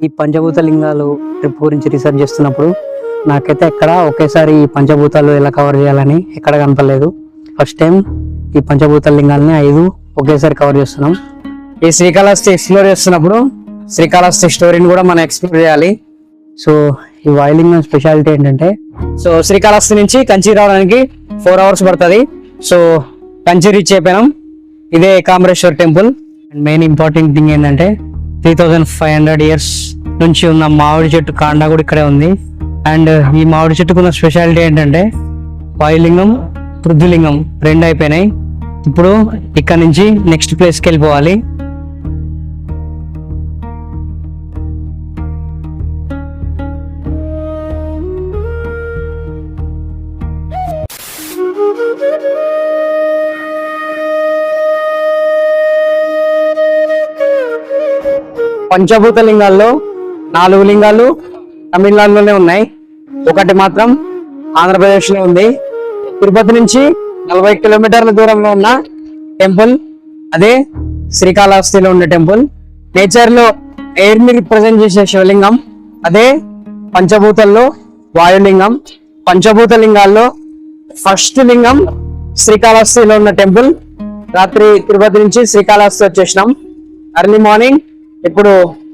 ఈ పంచభూత లింగాలు ట్రిప్ గురించి రీసెర్చ్ చేస్తున్నప్పుడు నాకైతే ఎక్కడ ఒకేసారి ఈ పంచభూతాలు ఎలా కవర్ చేయాలని ఎక్కడ కనపడలేదు. ఫస్ట్ టైం ఈ పంచభూత లింగాలని 5 ఒకేసారి కవర్ చేస్తున్నాం. ఈ శ్రీకాళహస్తి ఎక్స్ప్లోర్ చేస్తున్నప్పుడు శ్రీకాళహస్తి స్టోరీని కూడా మనం ఎక్స్ప్లోర్ చేయాలి. సో ఈ వాయులింగం స్పెషాలిటీ ఏంటంటే, సో శ్రీకాళహస్తి నుంచి కంచి రావడానికి 4 hours పడుతుంది. సో కంచి రీచ్ అయిపోయినాం. ఇదే Ekambareswar temple. And main important thing ఏంటంటే 3500 years నుంచి ఉన్న మామిడి చెట్టు కాండ కూడా ఇక్కడే ఉంది. అండ్ ఈ మామిడి చెట్టుకున్న స్పెషాలిటీ ఏంటంటే వాయులింగం, పృథ్వీలింగం 2 అయిపోయినాయి. ఇప్పుడు ఇక్కడ నుంచి నెక్స్ట్ ప్లేస్కి వెళ్ళిపోవాలి. పంచభూత లింగాల్లో 4 లింగాలు తమిళనాడులోనే ఉన్నాయి, ఒకటి మాత్రం ఆంధ్రప్రదేశ్ లో ఉంది. తిరుపతి నుంచి 40 కిలోమీటర్ల దూరంలో ఉన్న టెంపుల్ అదే శ్రీకాళహస్తిలో ఉన్న టెంపుల్. నేచర్ లో ఎయిర్ ని రిప్రజెంట్ చేసే శివలింగం అదే పంచభూతల్లో వాయులింగం. పంచభూత లింగాల్లో ఫస్ట్ లింగం శ్రీకాళహస్తిలో ఉన్న టెంపుల్. రాత్రి తిరుపతి నుంచి శ్రీకాళహస్తి వచ్చేసినాం. ఎర్లీ మార్నింగ్ ఇప్పుడు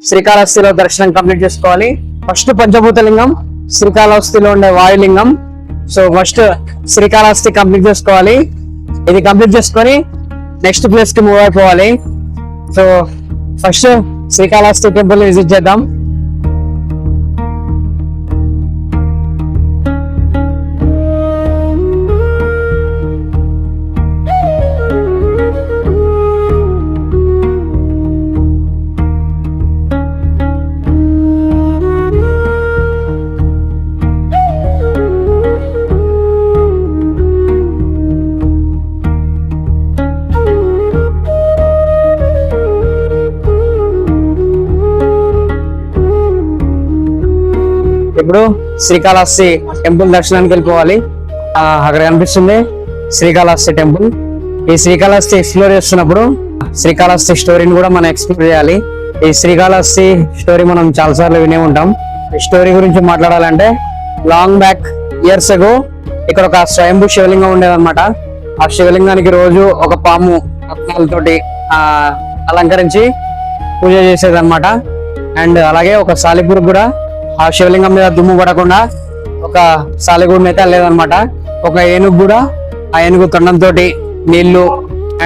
శ్రీకాళహస్తిలో దర్శనం కంప్లీట్ చేసుకోవాలి. ఫస్ట్ పంచభూత లింగం శ్రీకాళహస్తిలో ఉండే వాయులింగం. సో ఫస్ట్ శ్రీకాళహస్తి కంప్లీట్ చేసుకోవాలి. ఇది కంప్లీట్ చేసుకొని నెక్స్ట్ ప్లేస్ కి మూవ్ అయిపోవాలి. So first Srikalahasti temple visit చేద్దాం. ఇప్పుడు శ్రీకాళహస్తి టెంపుల్ దర్శనానికి వెళ్ళిపోవాలి. అక్కడ కనిపిస్తుంది శ్రీకాళహస్తి టెంపుల్. ఈ శ్రీకాళహస్తి ఎక్స్ప్లోర్ చేస్తున్నప్పుడు శ్రీకాళహస్తి స్టోరీని కూడా మనం ఎక్స్ప్లోర్ చేయాలి. ఈ శ్రీకాళహస్తి స్టోరీ మనం చాలా సార్లు వినే ఉంటాం. ఈ స్టోరీ గురించి మాట్లాడాలంటే లాంగ్ బ్యాక్ ఇయర్స్ అగో ఇక్కడ ఒక స్వయంభూ శివలింగం ఉండేదన్నమాట. ఆ శివలింగానికి రోజు ఒక పాము రత్నాలతోటి అలంకరించి పూజ చేసేదన్నమాట. అండ్ అలాగే ఒక సాలిపురు కూడా ఆ శివలింగం మీద దుమ్ము పడకుండా ఒక సాలిగూడిని అయితే లేదనమాట. ఒక ఏనుగు కూడా ఆ ఏనుగు తొండంతో నీళ్లు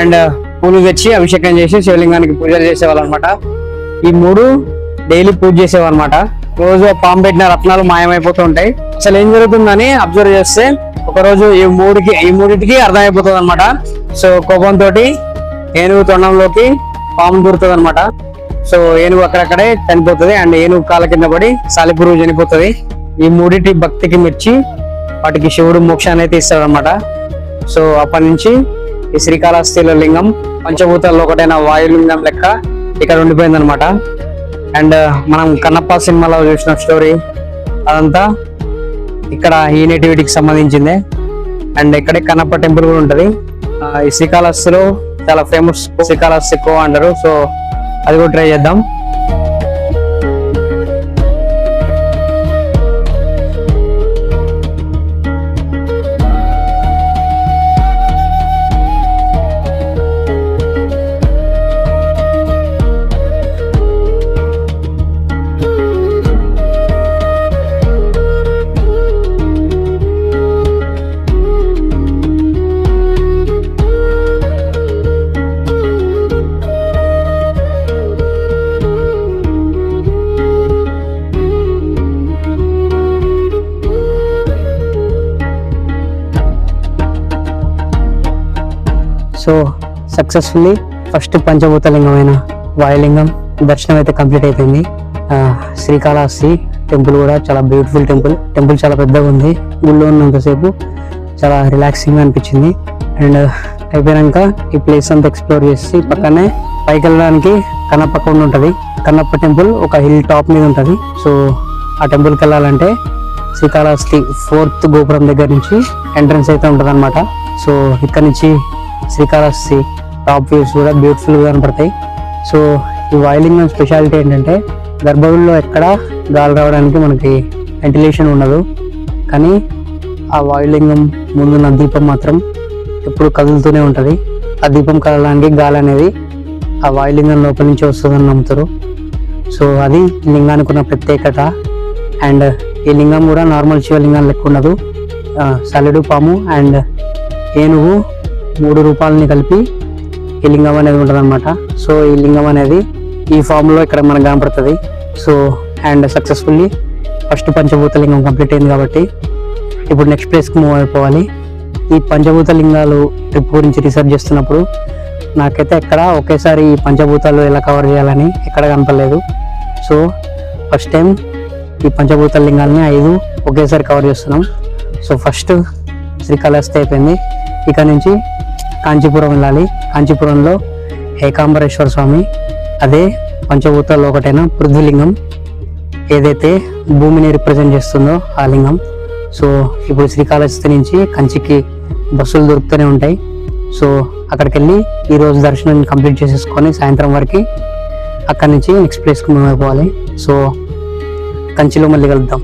అండ్ పూలు తెచ్చి అభిషేకం చేసి శివలింగానికి పూజలు చేసేవాళ్ళు అనమాట. ఈ 3 డైలీ పూజ చేసేవాళ్ళు అనమాట. రోజు పాము పెట్టిన రత్నాలు మాయమైపోతూ ఉంటాయి. అసలు ఏం జరుగుతుందని అబ్జర్వ్ చేస్తే ఒక రోజు ఈ మూడిటికి అర్థమైపోతుంది అనమాట. సో కోపంతో ఏనుగు తొండంలోకి పాము దూరుతుంది అనమాట. సో ఏనుగు అక్కడక్కడే చనిపోతుంది. అండ్ ఏనుగు కాళ్ళ కింద పడి సాలిపురుగు చనిపోతుంది. ఈ 3 భక్తికి మెచ్చి వాటికి శివుడు మోక్షాన్ని అయితే ఇస్తాడు అనమాట. సో అప్పటి నుంచి ఈ శ్రీకాళహస్తిలో లింగం పంచభూతాల్లో ఒకటైన వాయులింగం లెక్క ఇక్కడ ఉండిపోయింది అనమాట. అండ్ మనం కన్నప్ప సినిమాలో చూసిన స్టోరీ అదంతా ఇక్కడ ఈ నేటివిటీకి సంబంధించిందే. అండ్ ఇక్కడే కన్నప్ప టెంపుల్ కూడా ఉంటది. ఈ శ్రీకాళహస్తిలో చాలా ఫేమస్ శ్రీకాళహస్తి కో అంటారు. సో అది కూడా ట్రై చేద్దాం. సో సక్సెస్ఫుల్లీ ఫస్ట్ పంచభూత లింగమైన వాయులింగం దర్శనం అయితే కంప్లీట్ అయిపోయింది. శ్రీకాళహస్తి టెంపుల్ కూడా చాలా బ్యూటిఫుల్ టెంపుల్ చాలా పెద్దగా ఉంది. గుళ్ళో ఉన్నంతసేపు చాలా రిలాక్సింగ్ అనిపించింది. అండ్ అయిపోయాక ఈ ప్లేస్ అంతా ఎక్స్ప్లోర్ చేసి పక్కనే పైకి వెళ్ళడానికి కన్నప్ప కొండ ఉంటుంది. కన్నప్ప టెంపుల్ ఒక హిల్ టాప్ మీద ఉంటుంది. సో ఆ టెంపుల్కి వెళ్ళాలంటే శ్రీకాళహస్తి 4th గోపురం దగ్గర నుంచి ఎంట్రన్స్ అయితే ఉంటుంది అనమాట. సో ఇక్కడ నుంచి శ్రీకాళహస్తి టాప్ వ్యూస్ కూడా బ్యూటిఫుల్ గా కనపడతాయి. సో ఈ వాయులింగం స్పెషాలిటీ ఏంటంటే గర్భగుడిలో ఎక్కడ గాలి రావడానికి మనకి వెంటిలేషన్ ఉండదు, కానీ ఆ వాయులింగం ముందున్న దీపం మాత్రం ఎప్పుడు కదులుతూనే ఉంటుంది. ఆ దీపం కదలడానికి గాలి అనేది ఆ వాయులింగం లోపల నుంచి వస్తుందని నమ్ముతారు. సో అది లింగానికి ఉన్న ప్రత్యేకత. అండ్ ఈ లింగం కూడా నార్మల్ శివలింగం లెక్క ఉండదు. సలెడు పాము అండ్ ఏనుగు 3 రూపాలని కలిపి ఈ లింగం అనేది ఉంటుంది అనమాట. సో ఈ లింగం అనేది ఈ ఫామ్లో ఇక్కడ మనకు కనపడుతుంది. సో అండ్ సక్సెస్ఫుల్లీ ఫస్ట్ పంచభూత లింగం కంప్లీట్ అయింది కాబట్టి ఇప్పుడు నెక్స్ట్ ప్లేస్కి మూవ్ అయిపోవాలి. ఈ పంచభూత లింగాలు ట్రిప్ గురించి రీసెర్చ్ చేస్తున్నప్పుడు నాకైతే ఎక్కడ ఒకేసారి ఈ పంచభూతాలు ఎలా కవర్ చేయాలని ఎక్కడ కనపడలేదు. సో ఫస్ట్ టైం ఈ పంచభూత లింగాలని 5 ఒకేసారి కవర్ చేస్తున్నాం. సో ఫస్ట్ శ్రీకాళహస్తి అయిపోయింది. ఇక నుంచి కాంచీపురం వెళ్ళాలి. కాంచీపురంలో ఏకాంబరేశ్వర స్వామి, అదే పంచభూతాల్లో ఒకటైన పృథ్వీలింగం, ఏదైతే భూమిని రిప్రజెంట్ చేస్తుందో ఆ లింగం. సో ఇప్పుడు శ్రీకాళహస్తి నుంచి కంచికి బస్సులు దొరుకుతూనే ఉంటాయి. సో అక్కడికి వెళ్ళి ఈరోజు దర్శనం కంప్లీట్ చేసేసుకొని సాయంత్రం వరకు అక్కడి నుంచి నెక్స్ట్ ప్లేస్కి మూవ్ అయిపోవాలి. సో కంచిలో మళ్ళీ కలుద్దాం.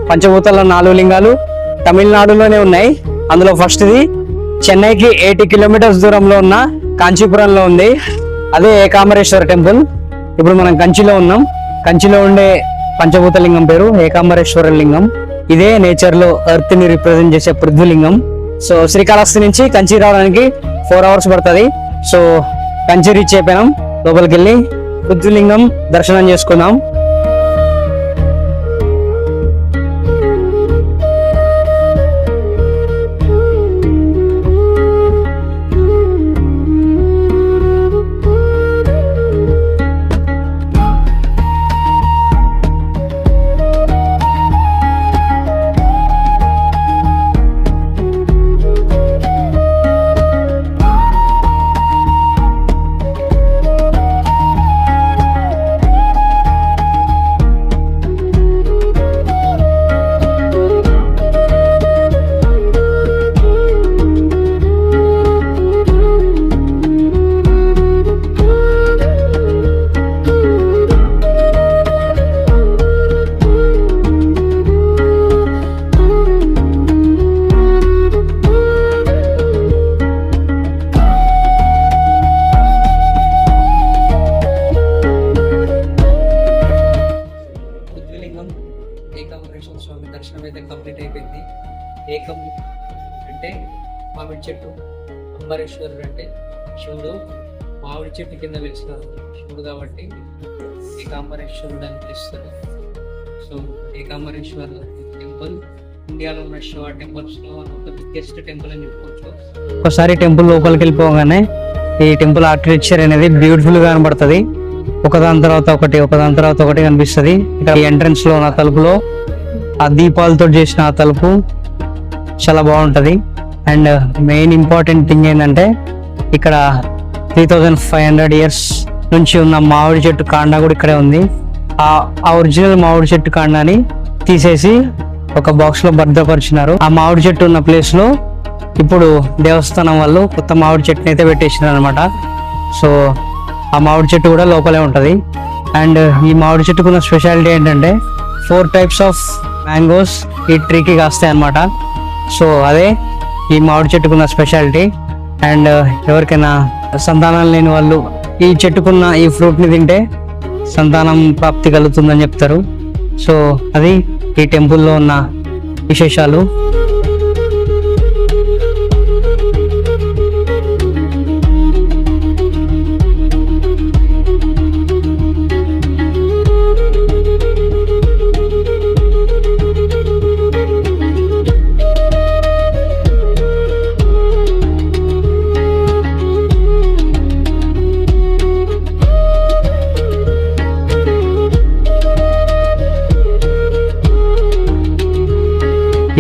పంచభూతాల 4 లింగాలు తమిళనాడులోనే ఉన్నాయి. అందులో ఫస్ట్ది చెన్నైకి 80 కిలోమీటర్స్ దూరంలో ఉన్న కాంచీపురంలో ఉంది. అదే ఏకాంబరేశ్వర టెంపుల్. ఇప్పుడు మనం కంచిలో ఉన్నాం. కంచిలో ఉండే పంచభూత లింగం పేరు ఏకాంబరేశ్వర లింగం. ఇదే నేచర్ లో ఎర్త్ ని రిప్రజెంట్ చేసే పృథ్వీలింగం. సో శ్రీకాళహస్తి నుంచి కంచి రావడానికి 4 అవర్స్ పడుతుంది. సో కంచి రీచ్ అయిపోయినాం. లోపలికి వెళ్ళి పృథ్వీలింగం దర్శనం చేసుకుందాం. ఏకాంబరేశ్వర స్వామి దర్శనం అయితే కంప్లీట్ అయిపోయింది. ఏకం అంటే మామిడి చెట్టు, అంబరేశ్వరుడు అంటే శివుడు, మామిడి చెట్టు కింద వెలిసిన శివుడు కాబట్టి ఏకాంబరేశ్వరుడు అని పిలుస్తారు. సో ఏకాంబరేశ్వర టెంపుల్ ఇండియాలో ఉన్న శివ టెంపుల్స్ లో ఒక బిగ్గెస్ట్ టెంపుల్ అని చెప్పుకోవచ్చు. ఒకసారి టెంపుల్ లోపలికి వెళ్ళిపోగానే ఈ టెంపుల్ ఆర్కిటెక్చర్ అనేది బ్యూటిఫుల్ గా కనబడుతుంది. ఒకదాని తర్వాత ఒకటి కనిపిస్తుంది. ఇక్కడ ఎంట్రన్స్ లో ఉన్న తలుపులో ఆ దీపాలతో చేసిన ఆ తలుపు చాలా బాగుంటది. అండ్ మెయిన్ ఇంపార్టెంట్ థింగ్ ఏంటంటే ఇక్కడ 3500 years నుంచి ఉన్న మామిడి చెట్టు కాండ కూడా ఇక్కడే ఉంది. ఆ ఒరిజినల్ మామిడి చెట్టు కాండాన్ని తీసేసి ఒక బాక్స్ లో భద్రపరిచినారు. ఆ మామిడి చెట్టు ఉన్న ప్లేస్ లో ఇప్పుడు దేవస్థానం వాళ్ళు కొత్త మామిడి చెట్టుని అయితే పెట్టేసినారు అనమాట. సో ఆ మామిడి చెట్టు కూడా లోపలే ఉంటది. అండ్ ఈ మామిడి చెట్టుకున్న స్పెషాలిటీ ఏంటంటే 4 types ఆఫ్ మ్యాంగోస్ ఈ ట్రీకి కాస్తాయి అనమాట. సో అదే ఈ మామిడి చెట్టుకున్న స్పెషాలిటీ. అండ్ ఎవరికైనా సంతానం లేని వాళ్ళు ఈ చెట్టుకున్న ఈ ఫ్రూట్ ని తింటే సంతానం ప్రాప్తి కలుగుతుందని చెప్తారు. సో అది ఈ టెంపుల్లో ఉన్న విశేషాలు.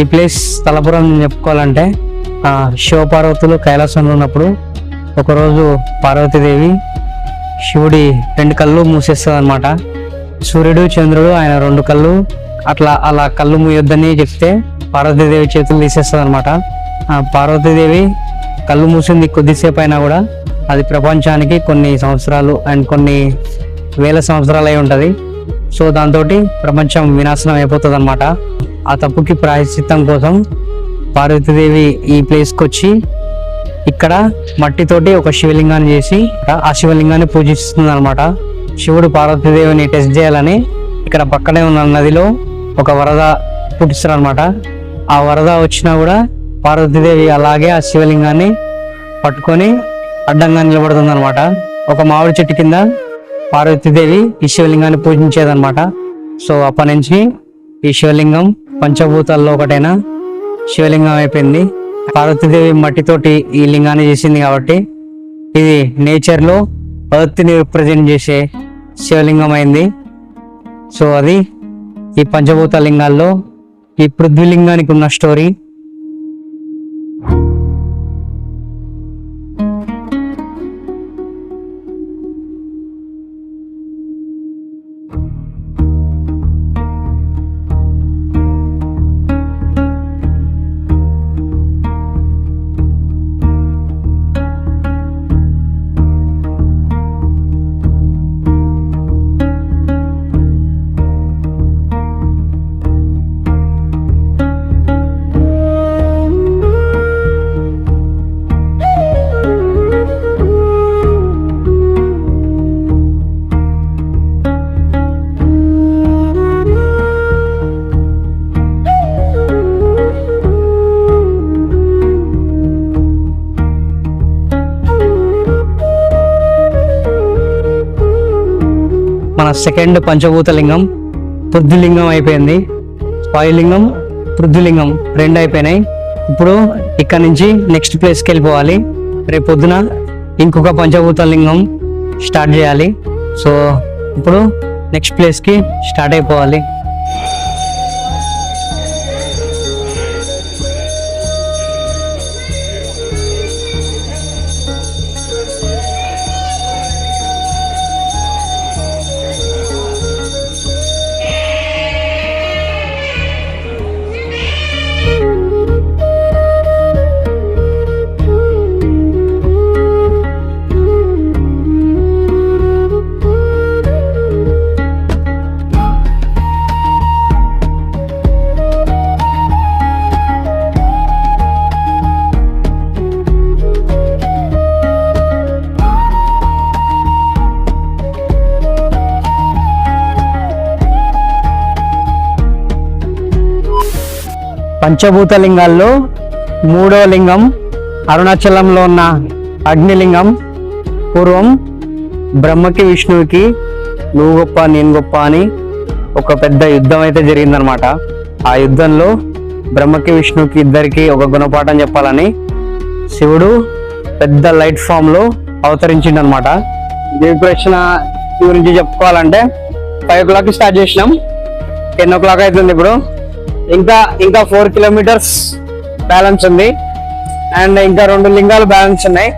ఈ ప్లేస్ తలపురం చెప్పుకోవాలంటే శివపార్వతులు కైలాసంలో ఉన్నప్పుడు ఒకరోజు పార్వతీదేవి శివుడి 2 కళ్ళు మూసేస్తుంది అనమాట. సూర్యుడు చంద్రుడు ఆయన 2 కళ్ళు అలా కళ్ళు మూయొద్దని చెప్తే పార్వతీదేవి చేతులు తీసేస్తుంది అనమాట. పార్వతీదేవి కళ్ళు మూసింది కొద్దిసేపు అయినా కూడా అది ప్రపంచానికి కొన్ని సంవత్సరాలు అండ్ కొన్ని వేల సంవత్సరాలు అయి ఉంటుంది. సో దాంతో ప్రపంచం వినాశనం అయిపోతుంది అనమాట. ఆ తప్పుకి ప్రాయశ్చిత్తం కోసం పార్వతీదేవి ఈ ప్లేస్కి వచ్చి ఇక్కడ మట్టితోటి ఒక శివలింగాన్ని చేసి ఆ శివలింగాన్ని పూజిస్తుంది అనమాట. శివుడు పార్వతీదేవిని టెస్ట్ చేయాలని ఇక్కడ పక్కనే ఉన్న నదిలో ఒక వరద పుట్టిస్తారు అనమాట. ఆ వరద వచ్చినా కూడా పార్వతీదేవి అలాగే ఆ శివలింగాన్ని పట్టుకొని అడ్డంగా నిలబడుతుంది అనమాట. ఒక మామిడి చెట్టు కింద పార్వతీదేవి ఈ శివలింగాన్ని పూజించేదన్నమాట. సో అప్పటి నుంచి ఈ శివలింగం పంచభూతాల్లో ఒకటైన శివలింగం అయిపోయింది. పార్వతీదేవి మట్టితోటి ఈ లింగాన్ని చేసింది కాబట్టి ఇది నేచర్ లో ఎర్త్ ని రిప్రజెంట్ చేసే శివలింగం అయింది. సో అది ఈ పంచభూత లింగాల్లో ఈ పృథ్వీలింగానికి ఉన్న స్టోరీ. మన సెకండ్ పంచభూత లింగం పృథ్వీలింగం అయిపోయింది. వాయులింగం పృథ్వీలింగం 2 అయిపోయినాయి. ఇప్పుడు ఇక్కడ నుంచి నెక్స్ట్ ప్లేస్కి వెళ్ళిపోవాలి. రేపు పొద్దున ఇంకొక పంచభూత లింగం స్టార్ట్ చేయాలి. సో ఇప్పుడు నెక్స్ట్ ప్లేస్కి స్టార్ట్ అయిపోవాలి. పంచభూత లింగాల్లో 3వ లింగం అరుణాచలంలో ఉన్న అగ్నిలింగం. పూర్వం బ్రహ్మకి విష్ణువుకి నువ్వు గొప్ప నేను గొప్ప అని ఒక పెద్ద యుద్ధం అయితే జరిగిందనమాట. ఆ యుద్ధంలో బ్రహ్మకి విష్ణువుకి ఇద్దరికి ఒక గుణపాఠం చెప్పాలని శివుడు పెద్ద లైట్ ఫామ్ లో అవతరించిండు అనమాట. దీని గురించి చెప్పుకోవాలంటే 5 o'clock స్టార్ట్ చేసినాం, 10 o'clock అవుతుంది. ఇప్పుడు ఇంకా 4 kilometers బ్యాలెన్స్ ఉంది. అండ్ ఇంకా 2 లింగాలు బ్యాలెన్స్ ఉన్నాయి.